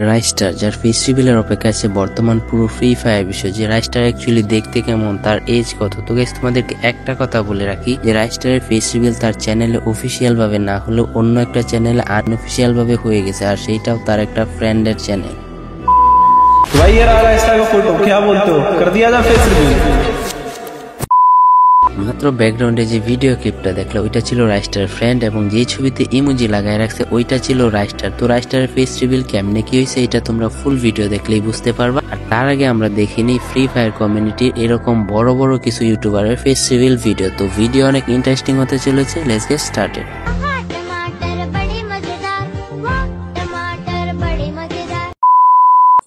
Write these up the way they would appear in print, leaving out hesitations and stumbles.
রাইস্টার যার ফেস রিভিলের অপেক্ষা আছে বর্তমান পুরো ফ্রি ফায়ার বিষয় যে রাইস্টার অ্যাকচুয়ালি দেখতে কেমন, তার এজ কত। তো গাইস তোমাদেরকে একটা কথা বলে রাখি যে রাইস্টারের ফেস রিভিল তার চ্যানেলে অফিসিয়াল ভাবে না হলেও অন্য একটা চ্যানেলে আনঅফিসিয়াল ভাবে হয়ে গেছে, আর সেইটাও তার একটা ফ্রেন্ডের চ্যানেল। भाई ये रहा राइस्टार का फोटो, क्या बोलते हो, कर दिया जा फेस रिवील। মাত্র ব্যাকগ্রাউন্ডে যে ভিডিও ক্লিপটা দেখলো ওইটা ছিল রাইস্টার ফ্রেন্ড, এবং যে ছবিতে ইমোজি লাগায় রাখছে ওইটা ছিল রাইস্টার। তো রাইস্টারের ফেস রিভিল কেমনে কি হয়েছে এটা তোমরা ফুল ভিডিও দেখলেই বুঝতে পারবা। আর তার আগে আমরা দেখিনি ফ্রি ফায়ার কমিউনিটির এরকম বড় বড় কিছু ইউটিউবারের ফেস রিভিল ভিডিও। তো ভিডিও অনেক ইন্টারেস্টিং হতে চলেছে, লেটস গেট স্টার্টেড।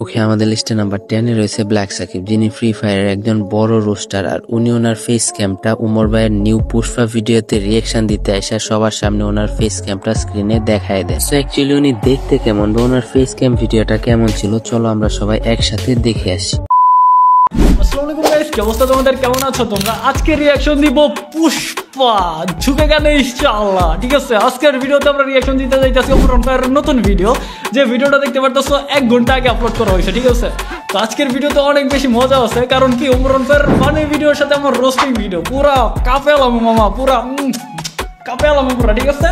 ওকে, আমাদের লিস্টে নাম্বার 10 এ রয়েছে ব্ল্যাক সাকিব, যিনি ফ্রি ফায়ারের একজন বড় রোস্টার। আর উনি ওনার ফেস ক্যামটা উমর ভাইয়ের নিউ পুষ্পা ভিডিওতে রিয়েকশন দিতে আসা সবার সামনে ওনার ফেস ক্যামটা স্ক্রিনে দেখায় দেয়। সো অ্যাকচুয়ালি উনি দেখতে কেমন বা ওনার ফেস ক্যাম ভিডিওটা কেমন ছিল চলো আমরা সবাই একসাথে দেখে আসি। আসসালামু আলাইকুম গাইস, কি অবস্থা তোমাদের, কেমন আছো তোমরা? আজকে রিঅ্যাকশন দিব পুষ্পা ঝুঁকে গেলে ইনশাআল্লাহ। ঠিক আছে, আজকের ভিডিওতে আমরা রিঅ্যাকশন দিতে যাইতাছি ওমরন ভাইয়ের নতুন ভিডিও, যে ভিডিওটা দেখতে পারতেছো 1 ঘন্টা আগে আপলোড করা হয়েছে। ঠিক আছে, তো আজকের ভিডিওতে অনেক বেশি মজা আছে, কারণ কি ওমরন ভাইয়ের ফানি ভিডিওর সাথে আমার রোস্টিং ভিডিও পুরা কাঁপেলাম মামা, পুরা কাঁপেলাম পুরা। ঠিক আছে,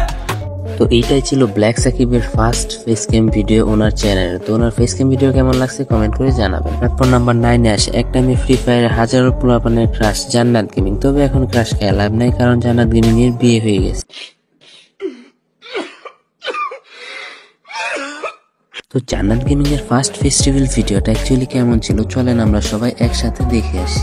তো এইটাই ছিল ব্ল্যাক সাকিবের ফার্স্ট ফেস ক্যাম ভিডিও ওনার চ্যানেলে। তো ওনার ফেস ক্যাম ভিডিও কেমন লাগছে কমেন্ট করে জানাবেন। তারপর নাম্বার 9 এ আসে এক টাইমে ফ্রি ফায়ারের হাজারো পোলাপানের ক্রাশ জান্নাত গেমিং। তবে এখন ক্রাশ খেয়ে লাভ নাই, কারণ জান্নাত গেমিং এর বিয়ে হয়ে গেছে। তো জান্নাত গেমিং এর ফার্স্ট ফেস্টিভ্যাল ভিডিওটা অ্যাকচুয়ালি কেমন ছিল চলেন আমরা সবাই একসাথে দেখে আসি।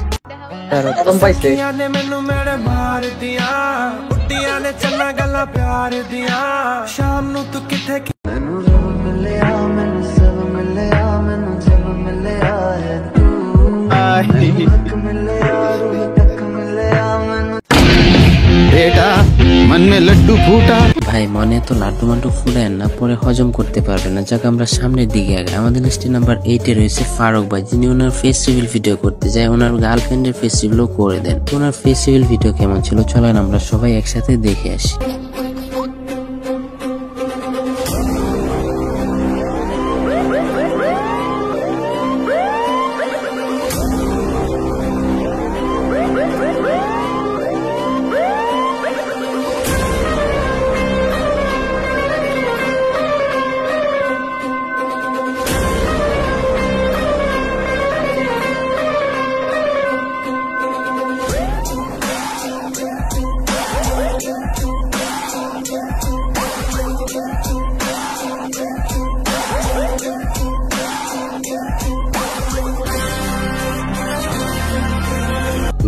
ভাই মনে তো লাড্ডু মাড্ডু ফুলেন না, পরে হজম করতে পারবে না। যাক আমরা সামনের দিকে আগে। আমাদের লিস্টে নাম্বার 8 এ রয়েছে ফারুক ভাই, যিনি ওনার ফেস রিভিল ভিডিও করতে যায় ওনার গার্লফ্রেন্ডের ফেস রিভিলও করে দেন। ওনার ফেস রিভিল ভিডিও কেমন ছিল চলেন আমরা সবাই একসাথে দেখে আসি।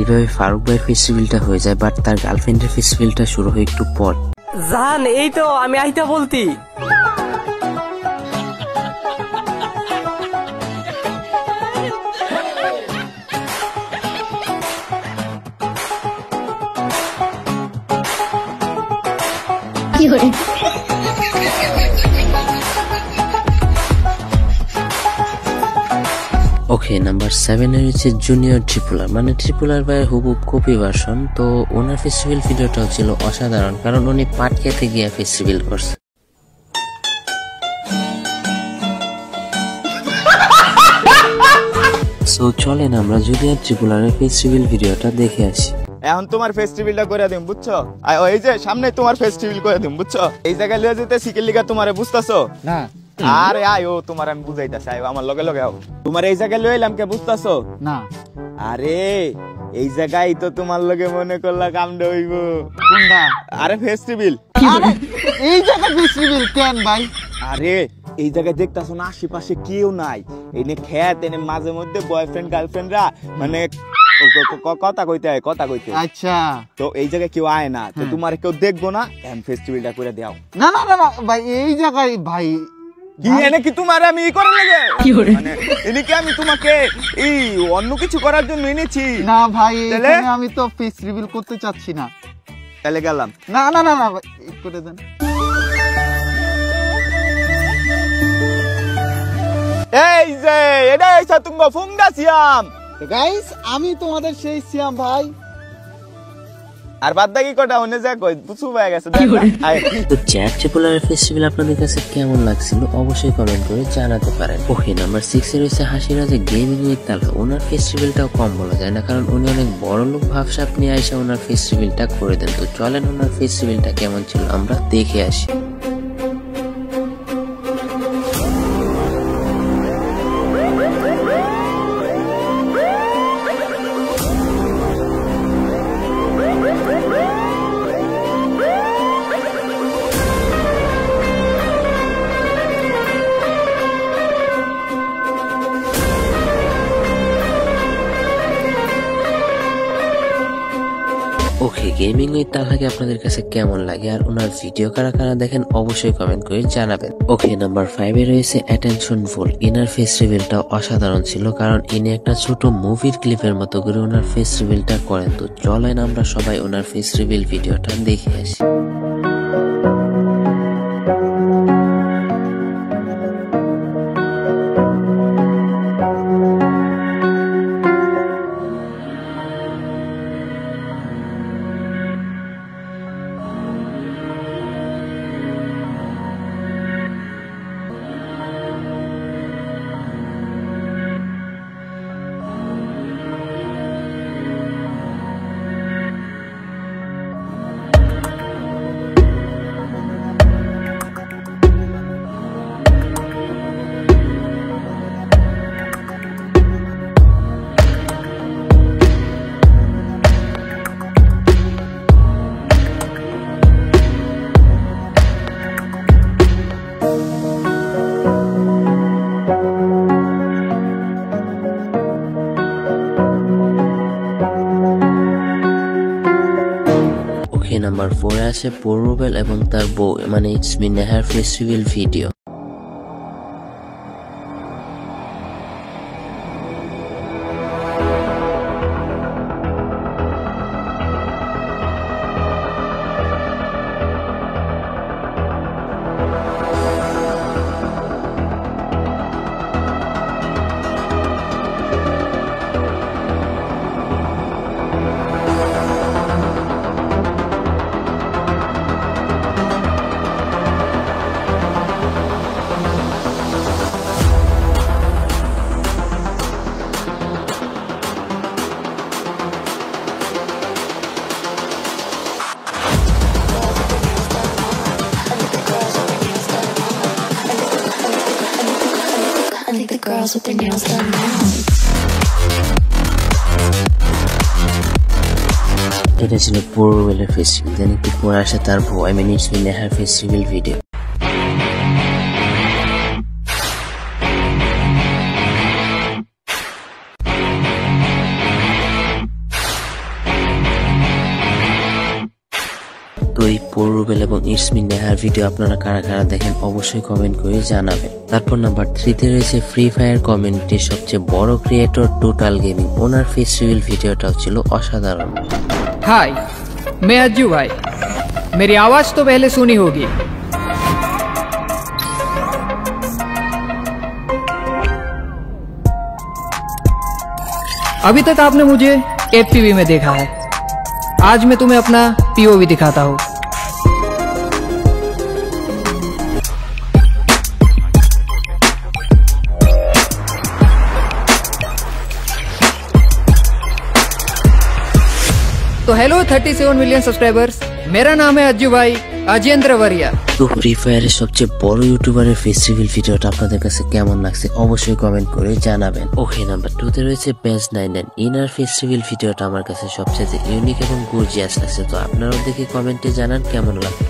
এইভাবে ফারুক ভাইয়ের ফেস্টিভ্যালটা হয়ে যায়, বাট তার গার্লফ্রেন্ডের ফেস্টিভ্যালটা শুরু হয় একটু পর। জান এই তো আমি আইতা বলতি। ওকে, নাম্বার 7 এ রয়েছে জুনিয়র ট্রিপুলার, মানে ট্রিপুলার ভাইয়ের হুবহু কপি ভার্সন। তো ওনার ফেস্টিভ্যাল ভিডিওটাও ছিল অসাধারণ, কারণ উনি পাট খেতে গিয়ে ফেস্টিভ্যাল করছে। সো চলেন আমরা জুনিয়র ট্রিপুলারের ফেস্টিভ্যাল ভিডিওটা দেখে আসি। এখন তোমার ফেস্টিভ্যালটা করে দিম বুঝছো, এই যে সামনে তোমার ফেস্টিভ্যাল করে দিম বুঝছো। এই জায়গায় লিয়ে যেতে সিকেল লিগা তোমারে বুঝতাছো না? আরে আয়ো তোমার আমি বুঝাইতাছি, আয়ো আমার লগে লগে আও। তোমার এই জায়গায় লয়ে এলাম কে বুঝতাছো না? আরে এই জায়গায় তো তোমার লগে মনে করলা কামড়ে হইব। কোনটা? আরে ফেস্টিভ্যাল। আরে এই জায়গায় ফেস্টিভ্যাল কেন ভাই? আরে এই জায়গায় দেখতাছো না আশেপাশে কেউ নাই, এনে খেত, এনে মাঝে মধ্যে বয়ফ্রেন্ড গার্লফ্রেন্ডরা মানে কথা কইতে হয়, কথা কইতে। আচ্ছা, তো এই জায়গায় কেউ আয় না, তো তোমার কেউ দেখবো না, এম ফেস্টিভ্যালটা করে দাও। না না না ভাই, এই জায়গায় ভাই কি এনে কি তোমার আমি ই করার লাগে, মানে এনে কি আমি তোমাকে এই অন্য কিছু করার জন্য এনেছি? না ভাই, এখানে আমি তো ফেস রিভিল করতে চাচ্ছি না। তাহলে গেলাম। না না না না ভাই করে দেন। এই যে এটা এসা তুমি ফুংডা সিয়াম। তো গাইস আমি তোমাদের সেই সিয়াম ভাই। আর বাদ বাকি কটা অন্য যা কই পুছু হয়ে গেছে দেখ আয় তো জ্যাক ট্রিপলারের ফেস্টিভ্যাল আপনাদের কাছে কেমন লাগছিল অবশ্যই কমেন্ট করে জানাতে পারেন। ওকে, নাম্বার 6 এ রয়েছে হাসিরাজে গেমিং উইথ তালহা। ওনার ফেস্টিভ্যালটাও কম বলা যায় না, কারণ উনি অনেক বড় লোক ভাবসাব নিয়ে আইসা ওনার ফেস্টিভ্যালটা করে দেন। তো চলেন ওনার ফেস্টিভ্যালটা কেমন ছিল আমরা দেখে আসি। ওকে, গেমিং উইথ তালহাকে আপনাদের কাছে কেমন লাগে আর ওনার ভিডিও কারা কারা দেখেন অবশ্যই কমেন্ট করে জানাবেন। ওকে, নাম্বার 5 এ রয়েছে অ্যাটেনশন ফুল। ইনার ফেস্টিভ্যালটা অসাধারণ ছিল, কারণ ইনি একটা ছোট মুভির ক্লিপের মতো করে ওনার ফেস্টিভ্যালটা করেন। তো চলেন আমরা সবাই ওনার ফেস্টিভ্যাল ভিডিওটা দেখে আসি। নাম্বার 4 এ আছে পূর্ববেল এবং তার বউ, মানে it's me Nehar festival video. Girls with their nails done now. এটা ছিল পূর্ববেলের ফেস্টিভ্যাল। দেন একটু পরে আসে তার বউ, I mean it's me Nehar festival video. তো এই পূর্ববেল এবং ইটস মি নেহার ভিডিও আপনারা কারা কারা দেখেন অবশ্যই কমেন্ট করে জানাবেন। তারপর নাম্বার 3 তে রয়েছে ফ্রি ফায়ার কমিউনিটির সবচেয়ে বড় ক্রিয়েটর টোটাল গেমিং। ওনার ফেস্টিভ্যাল ভিডিওটাও ছিল অসাধারণ। हाय, मैं अज्जू भाई। मेरी आवाज तो पहले सुनी होगी। अभी तक आपने मुझे FTV में देखा है, आज मैं तुम्हें अपना POV दिखाता हूँ। तो हेलो 37 मिलियन सब्सक्राइबर्स, मेरा नाम है अज्जू भाई अजेंद्र वरिया। তো ফ্রি ফায়ারের সবচেয়ে বড় ইউটিউবারের ফেস্টিভ্যাল ভিডিওটা আপনাদের কাছে কেমন লাগছে অবশ্যই কমেন্ট করে জানাবেন। ওকে, নাম্বার 2 তে রয়েছে পেজ 99। ইনার ফেস্টিভ্যাল ভিডিওটা আমার কাছে সবচেয়ে ইউনিক এবং গর্জিয়াস লাগছে। তো আপনারাও দেখে কমেন্টে জানান কেমন লাগে।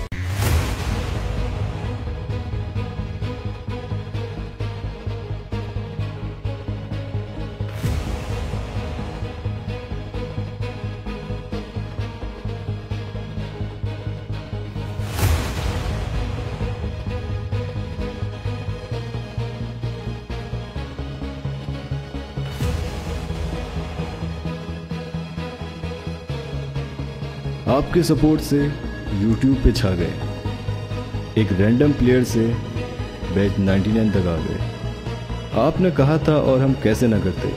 आपके सपोर्ट से YouTube पे छा गए, एक रैंडम प्लेयर से बैच 99 तक आ गए। आपने कहा था और हम कैसे ना करते,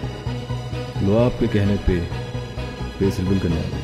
लो आपके कहने पे फेस रिवील करने आ गए।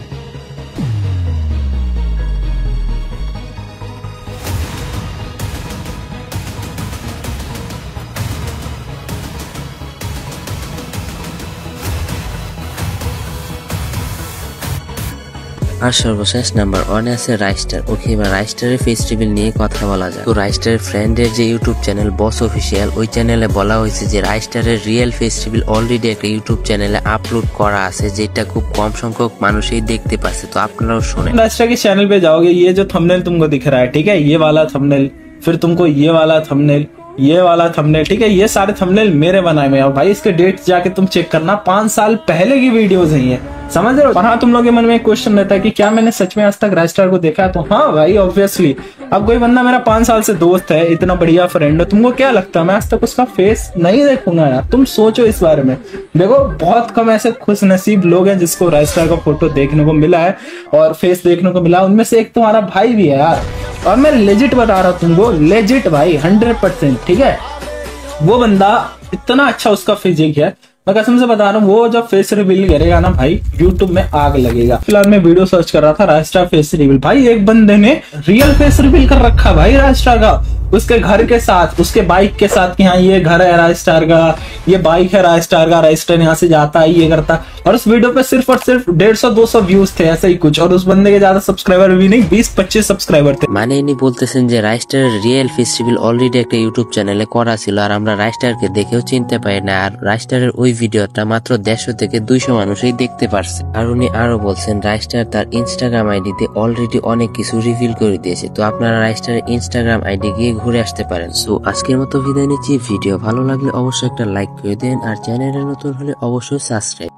আর সর্বশেষ নাম্বার 1 আছে রাইস্টার। ওকে, এবার রাইস্টারের ফেস রিভিল নিয়ে কথা বলা যায়। তো রাইস্টারের ফ্রেন্ডের যে ইউটিউব চ্যানেল বস অফিসিয়াল, ওই চ্যানেলে বলা হয়েছে যে রাইস্টারের রিয়েল ফেস রিভিল অলরেডি একটা ইউটিউব চ্যানেলে আপলোড করা আছে, যেটা খুব কম সংখ্যক মানুষই দেখতে পাচ্ছে। তো আপনারাও শুনেন। राइस्टर के चैनल पे जाओगे, ये जो थंबनेल तुमको दिख रहा है, ठीक है, ये वाला थंबनेल, फिर तुमको ये वाला थंबनेल, ये वाला थंबनेल, ठीक है, ये सारे थंबनेल मेरे बनाए हुए हैं। और भाई इसके डेट जाके तुम चेक करना, 5 साल पहले की वीडियोस हैं ये, समझ रहे हो। और हाँ, तुम लोग के मन में एक क्वेश्चन रहता है कि क्या मैंने सच में आज तक राइस्टर को देखा है? तो हाँ भाई, ऑब्वियसली। अब कोई बंदा मेरा 5 साल से दोस्त है, इतना बढ़िया फ्रेंड है, तुमको क्या लगता है मैं आज तक उसका फेस नहीं देखूंगा यार? तुम सोचो इस बारे में। देखो, बहुत कम ऐसे खुश नसीब लोग हैं जिसको राइस्टर का फोटो देखने को मिला है और फेस देखने को मिला, उनमें से एक तुम्हारा भाई भी है यार। और मैं लेजिट बता रहा हूँ तुमको, लेजिट भाई, 100%, ठीक है। वो बंदा इतना अच्छा, उसका फिजिक है, मैं कसम से बता रहा हूँ, वो जब फेस रिवील करेगा ना भाई, यूट्यूब में आग लगेगा। फिलहाल मैं वीडियो सर्च कर रहा था राइस्टर फेस रिवील, भाई एक बंदे ने रियल फेस रिवील कर रखा भाई राइस्टर का, उसके घर के साथ, उसके बाइक के साथ कि हाँ ये घर है राइस्टर का, ये बाइक है राइस्टर का, राइस्टर यहाँ से जाता है, ये करता। और उस वीडियो पे सिर्फ और सिर्फ 150-200 व्यूज थे, ऐसे ही कुछ। और उस बंदे के ज्यादा सब्सक्राइबर भी नहीं, 20-25 सब्सक्राइबर थे। মানে ইনি বলতেছেন যে রাইস্টারের রিয়েল ফেস রিভিল অলরেডি একটা ইউটিউব চ্যানেলে করা ছিল, আর আমরা রাইস্টারকে দেখেও চিনতে পারি না। আর রাইস্টারের ওই ভিডিওটা মাত্র 150 থেকে 200 মানুষই দেখতে পারছে। আর উনি আরো বলছেন রাইস্টার তার ইনস্টাগ্রাম আইডিতে অলরেডি অনেক কিছু রিভিল করে দিয়েছে। তো আপনারা রাইস্টারের ইনস্টাগ্রাম আইডি গিয়ে ঘুরে আসতে পারেন। সো আজকের মতো বিদায় নিচ্ছি। ভিডিও ভালো লাগলে অবশ্যই একটা লাইক করে দেন, আর চ্যানেলে নতুন হলে অবশ্যই সাবস্ক্রাইব।